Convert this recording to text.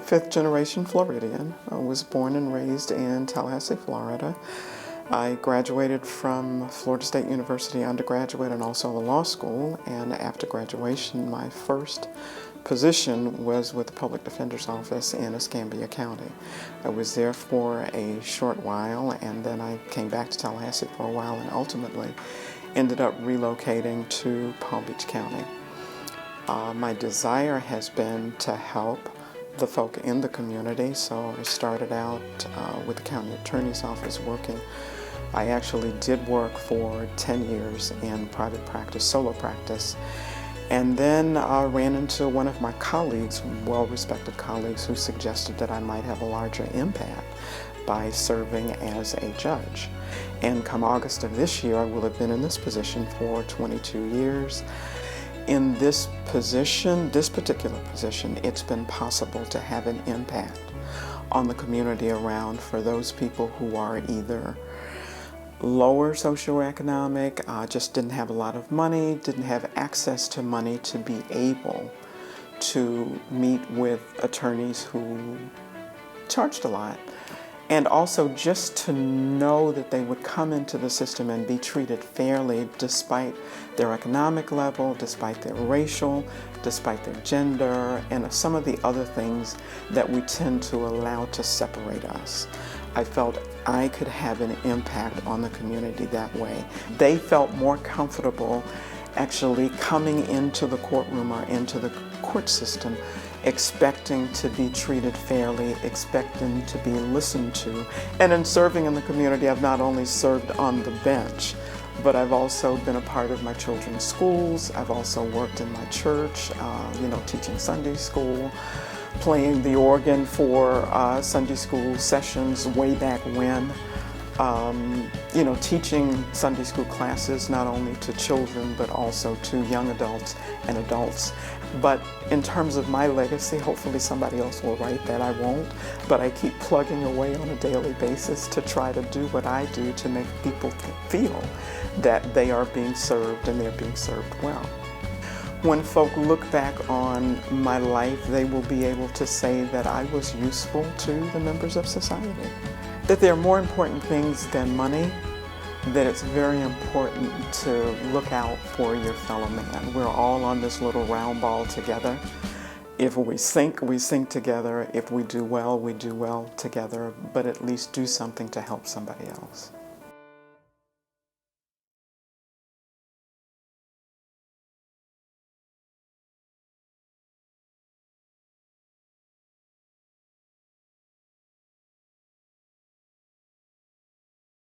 fifth generation Floridian. I was born and raised in Tallahassee, Florida. I graduated from Florida State University undergraduate and also the law school, and after graduation my first position was with the Public Defender's Office in Escambia County. I was there for a short while, and then I came back to Tallahassee for a while and ultimately ended up relocating to Palm Beach County. My desire has been to help the folk in the community, so I started out with the County Attorney's Office working. I actually did work for 10 years in private practice, solo practice, and then I ran into one of my colleagues, well-respected colleagues, who suggested that I might have a larger impact by serving as a judge. And come August of this year, I will have been in this position for 22 years. In this position, this particular position, it's been possible to have an impact on the community around for those people who are either lower socioeconomic, just didn't have a lot of money, didn't have access to money to be able to meet with attorneys who charged a lot. And also just to know that they would come into the system and be treated fairly despite their economic level, despite their racial, despite their gender, and some of the other things that we tend to allow to separate us. I felt I could have an impact on the community that way. They felt more comfortable actually coming into the courtroom or into the court system expecting to be treated fairly, expecting to be listened to. And in serving in the community, I've not only served on the bench, but I've also been a part of my children's schools. I've also worked in my church, teaching Sunday school, playing the organ for Sunday school sessions way back when. Teaching Sunday school classes not only to children but also to young adults and adults. But in terms of my legacy, hopefully somebody else will write that. I won't, but I keep plugging away on a daily basis to try to do what I do to make people feel that they are being served and they're being served well. When folk look back on my life, they will be able to say that I was useful to the members of society. That there are more important things than money, that it's very important to look out for your fellow man. We're all on this little round ball together. If we sink together. If we do well together, but at least do something to help somebody else.